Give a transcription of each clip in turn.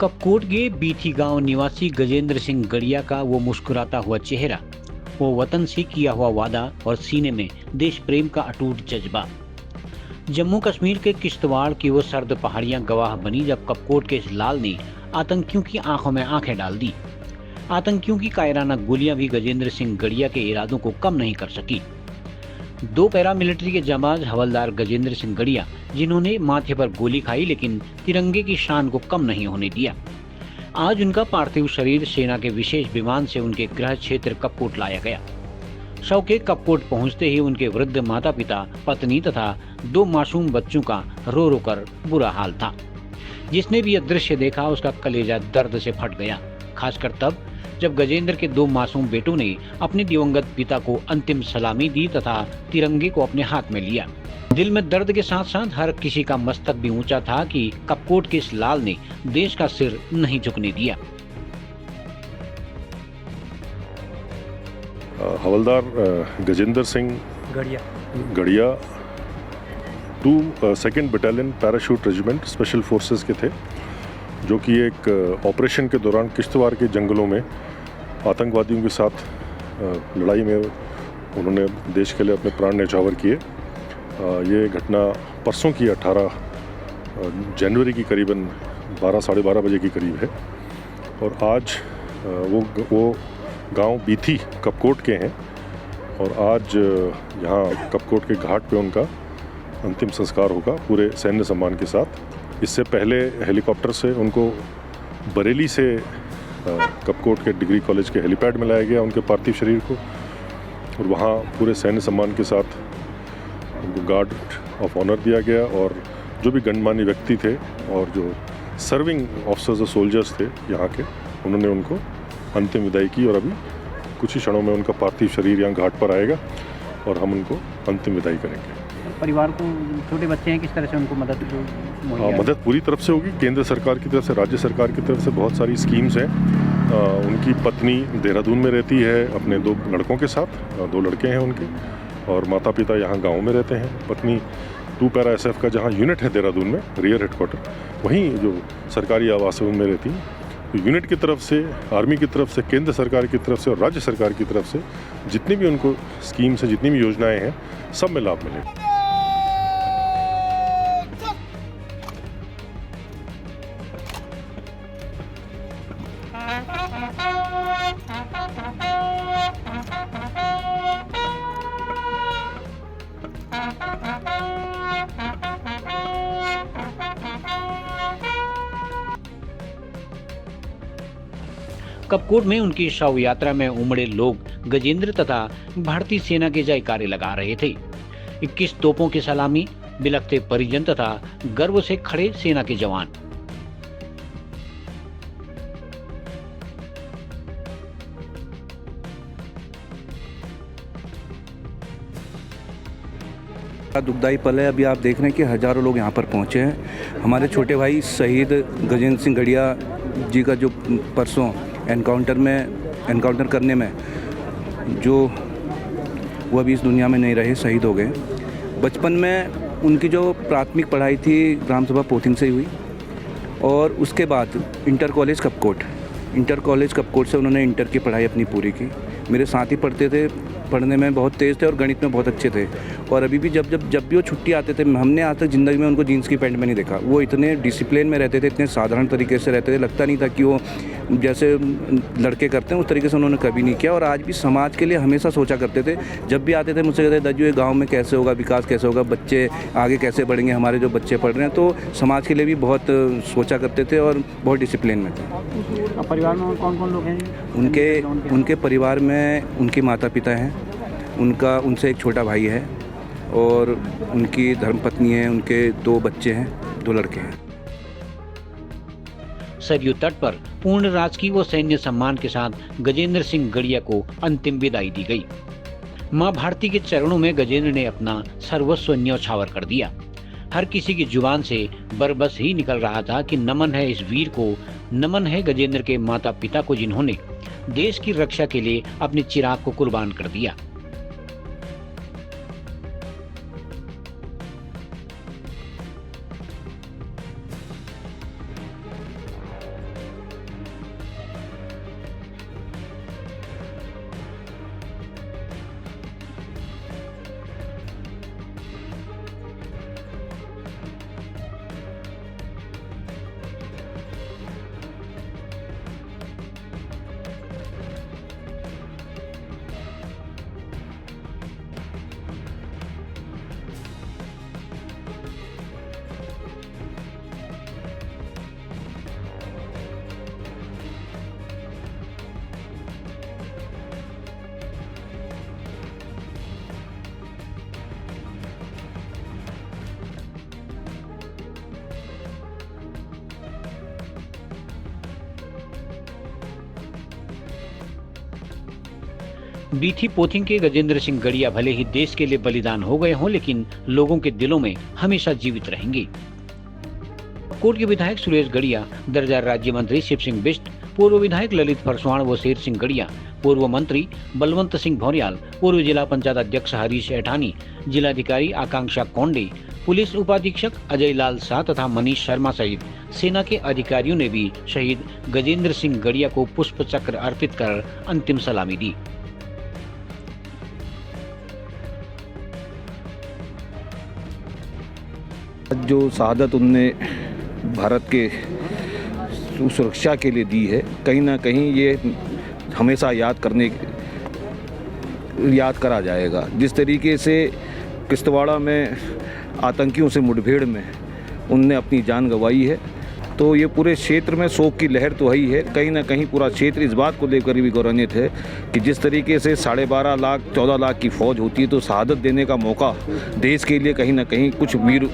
कपकोट के बीथी गांव निवासी गजेंद्र सिंह गड़िया का वो मुस्कुराता हुआ चेहरा, वो वतन से किया हुआ वादा और सीने में देश प्रेम का अटूट जज्बा। जम्मू कश्मीर के किश्तवाड़ की वो सर्द पहाड़ियां गवाह बनी जब कपकोट के इस लाल ने आतंकियों की आंखों में आंखें डाल दी। आतंकियों की कायराना गोलियां भी गजेंद्र सिंह गड़िया के इरादों को कम नहीं कर सकी। दो पैरामिलिट्री के जाबाज हवलदार गजेंद्र सिंह गड़िया, जिन्होंने माथे पर गोली खाई लेकिन तिरंगे की शान को कम नहीं होने दिया। आज उनका पार्थिव शरीर सेना के विशेष विमान से उनके गृह क्षेत्र कपकोट लाया गया। शव के कपकोट पहुंचते ही उनके वृद्ध माता पिता, पत्नी तथा दो मासूम बच्चों का रो रो कर बुरा हाल था। जिसने भी यह दृश्य देखा उसका कलेजा दर्द से फट गया, खासकर तब जब गजेंद्र के दो मासूम बेटों ने अपने दिवंगत पिता को अंतिम सलामी दी तथा तिरंगे को अपने हाथ में लिया। दिल में दर्द के साथ साथ हर किसी का मस्तक भी ऊंचा था कि कपकोट के इस लाल ने देश का सिर नहीं झुकने दिया। हवलदार गजेंद्र सिंह गड़िया 2nd battalion parachute regiment special forces के थे, जो कि एक ऑपरेशन के दौरान किश्तवाड़ के जंगलों में आतंकवादियों के साथ लड़ाई में उन्होंने देश के लिए अपने प्राण न्यौछावर किए। ये घटना परसों की 18 जनवरी की करीबन 12 साढ़े 12 बजे के करीब है और आज वो गांव बीथी कपकोट के हैं और आज यहाँ कपकोट के घाट पे उनका अंतिम संस्कार होगा पूरे सैन्य सम्मान के साथ। इससे पहले हेलीकॉप्टर से उनको बरेली से कपकोट के डिग्री कॉलेज के हेलीपैड में लाया गया उनके पार्थिव शरीर को, और वहाँ पूरे सैन्य सम्मान के साथ उनको गार्ड ऑफ ऑनर दिया गया और जो भी गणमान्य व्यक्ति थे और जो सर्विंग ऑफिसर्स और सोल्जर्स थे यहाँ के, उन्होंने उनको अंतिम विदाई की और अभी कुछ ही क्षणों में उनका पार्थिव शरीर यहाँ घाट पर आएगा और हम उनको अंतिम विदाई करेंगे। परिवार को, छोटे बच्चे हैं, किस तरह से उनको मदद पूरी तरफ से होगी। केंद्र सरकार की तरफ से, राज्य सरकार की तरफ से बहुत सारी स्कीम्स हैं। उनकी पत्नी देहरादून में रहती है अपने 2 लड़कों के साथ, 2 लड़के हैं उनके, और माता पिता यहाँ गांव में रहते हैं। पत्नी 2 पैरा SF का जहाँ यूनिट है देहरादून में, रियर हेडक्वार्टर, वहीं जो सरकारी आवास है उनमें रहती हैं। तो यूनिट की तरफ से, आर्मी की तरफ से, केंद्र सरकार की तरफ से और राज्य सरकार की तरफ से जितनी भी उनको स्कीम्स हैं, जितनी भी योजनाएँ हैं, सब में लाभ मिलेगा। कपकोट में उनकी शव यात्रा में उमड़े लोग गजेंद्र तथा भारतीय सेना के जयकारे लगा रहे थे। 21 तोपों की सलामी, बिलखते परिजन तथा गर्व से खड़े सेना के जवान। दुखदायी पल है। अभी आप देख रहे हैं कि हजारों लोग यहाँ पर पहुँचे हैं। हमारे छोटे भाई शहीद गजेंद्र सिंह गड़िया जी का जो परसों एनकाउंटर करने में जो वो अभी इस दुनिया में नहीं रहे, शहीद हो गए। बचपन में उनकी जो प्राथमिक पढ़ाई थी ग्राम सभा पोथिंग से हुई और उसके बाद इंटर कॉलेज कपकोट से उन्होंने इंटर की पढ़ाई अपनी पूरी की। मेरे साथ ही पढ़ते थे, पढ़ने में बहुत तेज़ थे और गणित में बहुत अच्छे थे। और अभी भी जब भी वो छुट्टी आते थे, हमने आज तक ज़िंदगी में उनको जीन्स की पैंट में नहीं देखा। वो इतने डिसिप्लिन में रहते थे, इतने साधारण तरीके से रहते थे, लगता नहीं था कि वो जैसे लड़के करते हैं उस तरीके से उन्होंने कभी नहीं किया। और आज भी समाज के लिए हमेशा सोचा करते थे। जब भी आते थे मुझसे कहते दाजू ये गाँव में कैसे होगा, विकास कैसे होगा, बच्चे आगे कैसे बढ़ेंगे, हमारे जो बच्चे पढ़ रहे हैं। तो समाज के लिए भी बहुत सोचा करते थे और बहुत डिसिप्लिन में थे। परिवार में कौन कौन लोग हैं? उनके परिवार में उनके माता पिता हैं, उनसे एक छोटा भाई है और उनकी धर्मपत्नी है, उनके 2 बच्चे हैं, 2 लड़के हैं। सरयू तट पर पूर्ण राजकीय व सैन्य सम्मान के साथ गजेंद्र सिंह गड़िया को अंतिम विदाई दी गई। मां भारती के चरणों में गजेंद्र ने अपना सर्वस्व न्यौछावर कर दिया। हर किसी की जुबान से बरबस ही निकल रहा था कि नमन है इस वीर को, नमन है गजेंद्र के माता पिता को, जिन्होंने देश की रक्षा के लिए अपने चिराग को कुर्बान कर दिया। बीथी पोथिंग के गजेंद्र सिंह गड़िया भले ही देश के लिए बलिदान हो गए हों, लेकिन लोगों के दिलों में हमेशा जीवित रहेंगे। कोट के विधायक सुरेश गड़िया, दर्जा राज्य मंत्री शिव सिंह बिष्ट, पूर्व विधायक ललित फरसवाण व शेर सिंह गड़िया, पूर्व मंत्री बलवंत सिंह भौरियाल, पूर्व जिला पंचायत अध्यक्ष हरीश ऐठानी, जिलाधिकारी आकांक्षा कोंडे, पुलिस उपाधीक्षक अजय लाल शाह तथा मनीष शर्मा सहित सेना के अधिकारियों ने भी शहीद गजेंद्र सिंह गड़िया को पुष्प चक्र अर्पित कर अंतिम सलामी दी। जो शहादत उनने भारत के सुरक्षा के लिए दी है, कहीं ना कहीं ये हमेशा याद करा जाएगा। जिस तरीके से किश्तवाड़ा में आतंकियों से मुठभेड़ में उनने अपनी जान गंवाई है, तो ये पूरे क्षेत्र में शोक की लहर तो ही है। कहीं ना कहीं पूरा क्षेत्र इस बात को लेकर भी गौरवान्वित है कि जिस तरीके से 12.5 लाख 14 लाख की फ़ौज होती है, तो शहादत देने का मौका देश के लिए कहीं ना कहीं कुछ वीर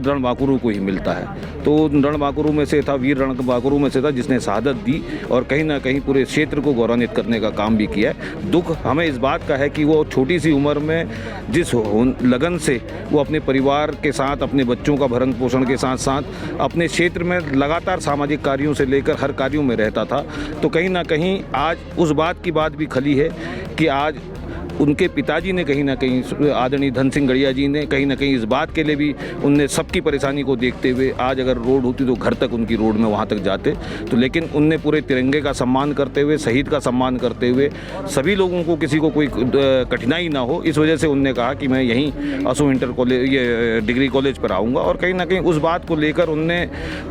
रणबांकुरों को ही मिलता है। तो रणबांकुरों में से था, वीर रणबांकुरों में से था जिसने शहादत दी और कहीं ना कहीं पूरे क्षेत्र को गौरवान्वित करने का काम भी किया है। दुख हमें इस बात का है कि वो छोटी सी उम्र में जिस लगन से वो अपने परिवार के साथ, अपने बच्चों का भरण पोषण के साथ साथ अपने क्षेत्र में लगातार सामाजिक कार्यों से लेकर हर कार्यों में रहता था, तो कहीं ना कहीं आज उस बात की बात भी खली है कि आज उनके पिताजी ने कहीं ना कहीं, आदरणीय धन सिंह गड़िया जी ने कहीं ना कहीं इस बात के लिए भी उनने सबकी परेशानी को देखते हुए, आज अगर रोड होती तो घर तक उनकी रोड में वहाँ तक जाते, तो लेकिन उनने पूरे तिरंगे का सम्मान करते हुए, शहीद का सम्मान करते हुए, सभी लोगों को किसी को कोई कठिनाई ना हो, इस वजह से उनने कहा कि मैं यहीं असू इंटर कॉलेज, ये डिग्री कॉलेज पर आऊँगा। और कहीं ना कहीं उस बात को लेकर उनने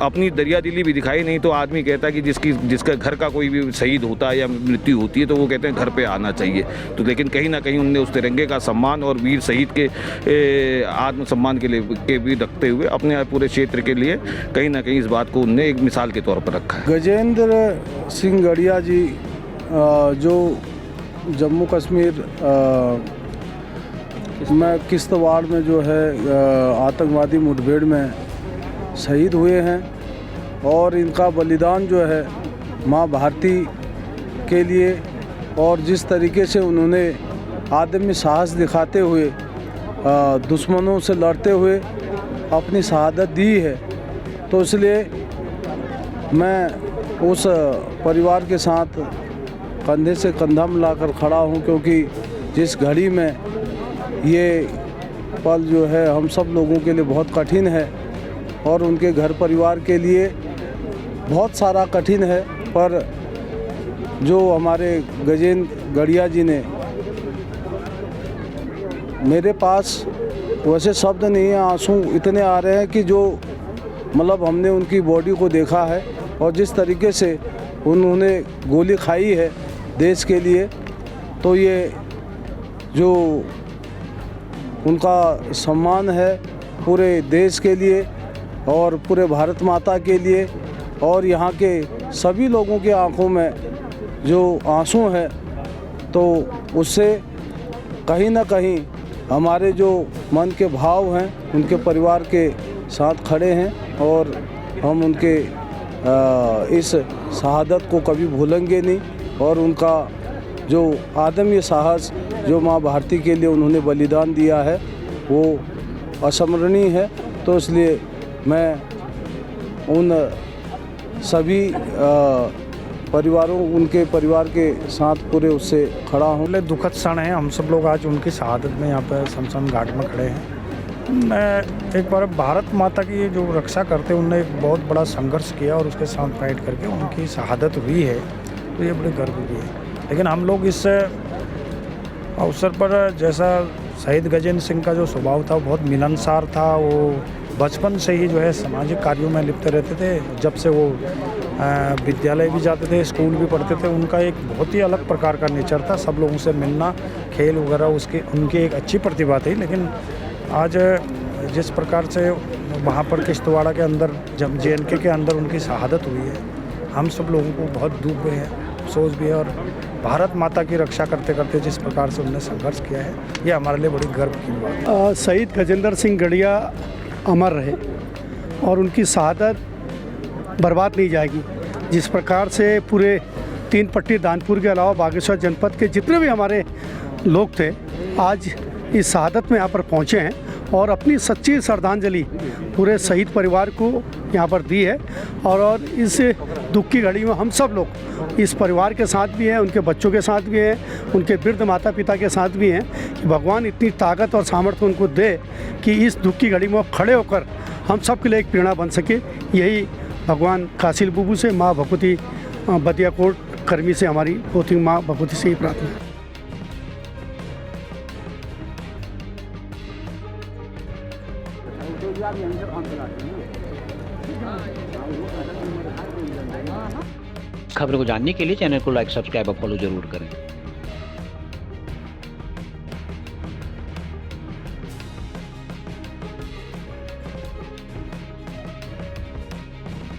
अपनी दरिया दिली भी दिखाई। नहीं तो आदमी कहता है कि जिसका घर का कोई भी शहीद होता है या मृत्यु होती है तो वो कहते हैं घर पर आना चाहिए, तो लेकिन कहीं कहीं उनने उस तिरंगे का सम्मान और वीर शहीद के आत्मसम्मान के भी रखते हुए अपने पूरे क्षेत्र के लिए कहीं ना कहीं इस बात को उनने एक मिसाल के तौर पर रखा है। गजेंद्र सिंह गड़िया जी जो जम्मू कश्मीर में किश्तवाड़ में जो है आतंकवादी मुठभेड़ में शहीद हुए हैं, और इनका बलिदान जो है माँ भारती के लिए, और जिस तरीके से उन्होंने आदमी साहस दिखाते हुए दुश्मनों से लड़ते हुए अपनी शहादत दी है, तो इसलिए मैं उस परिवार के साथ कंधे से कंधा मिलाकर खड़ा हूं, क्योंकि जिस घड़ी में ये पल जो है हम सब लोगों के लिए बहुत कठिन है और उनके घर परिवार के लिए बहुत सारा कठिन है, पर जो हमारे गजेंद्र गड़िया जी ने, मेरे पास वैसे शब्द नहीं है, आंसू इतने आ रहे हैं कि जो मतलब हमने उनकी बॉडी को देखा है और जिस तरीके से उन्होंने गोली खाई है देश के लिए, तो ये जो उनका सम्मान है पूरे देश के लिए और पूरे भारत माता के लिए, और यहाँ के सभी लोगों के आंखों में जो आंसू हैं, तो उससे कहीं ना कहीं हमारे जो मन के भाव हैं उनके परिवार के साथ खड़े हैं, और हम उनके इस शहादत को कभी भूलेंगे नहीं, और उनका जो आदमी साहस जो माँ भारती के लिए उन्होंने बलिदान दिया है वो असमरणीय है। तो इसलिए मैं उन सभी परिवारों, उनके परिवार के साथ पूरे उससे खड़ा हूँ। दुखद क्षण है, हम सब लोग आज उनकी शहादत में यहाँ पर शमशान घाट में खड़े हैं। मैं एक बार भारत माता की जो रक्षा करते उनने एक बहुत बड़ा संघर्ष किया और उसके साथ फाइट करके उनकी शहादत हुई है, तो ये बड़े गर्व की है। लेकिन हम लोग इस अवसर पर, जैसा शहीद गजेंद्र सिंह का जो स्वभाव था बहुत मिलनसार था, वो बचपन से ही जो है सामाजिक कार्यों में लिप्त रहते थे। जब से वो विद्यालय भी जाते थे, स्कूल भी पढ़ते थे, उनका एक बहुत ही अलग प्रकार का नेचर था, सब लोगों से मिलना, खेल वगैरह, उनकी एक अच्छी प्रतिभा थी। लेकिन आज जिस प्रकार से वहाँ पर किश्तवाड़ा के अंदर, जब JNK के अंदर उनकी शहादत हुई है, हम सब लोगों को बहुत दुख भी है, अफसोस भी है, और भारत माता की रक्षा करते करते जिस प्रकार से उन्होंने संघर्ष किया है, ये हमारे लिए बड़ी गर्व की बात है। शहीद गजेंद्र सिंह गड़िया अमर रहे और उनकी शहादत बर्बाद नहीं जाएगी। जिस प्रकार से पूरे तीन पट्टी दानपुर के अलावा बागेश्वर जनपद के जितने भी हमारे लोग थे आज इस शहादत में यहाँ पर पहुँचे हैं और अपनी सच्ची श्रद्धांजलि पूरे शहीद परिवार को यहाँ पर दी है। और इस दुख की घड़ी में हम सब लोग इस परिवार के साथ भी हैं, उनके बच्चों के साथ भी हैं, उनके वृद्ध माता पिता के साथ भी हैं कि भगवान इतनी ताकत और सामर्थ्य उनको दे कि इस दुख की घड़ी में वो खड़े होकर हम सब के लिए एक प्रेरणा बन सके। यही भगवान कासिल बुबू से, माँ भगवती बदियाकोट कर्मी से, हमारी पोती माँ भगवती से ही प्रार्थना है। खबरों को जानने के लिए चैनल को लाइक, सब्सक्राइब और फॉलो जरूर करें।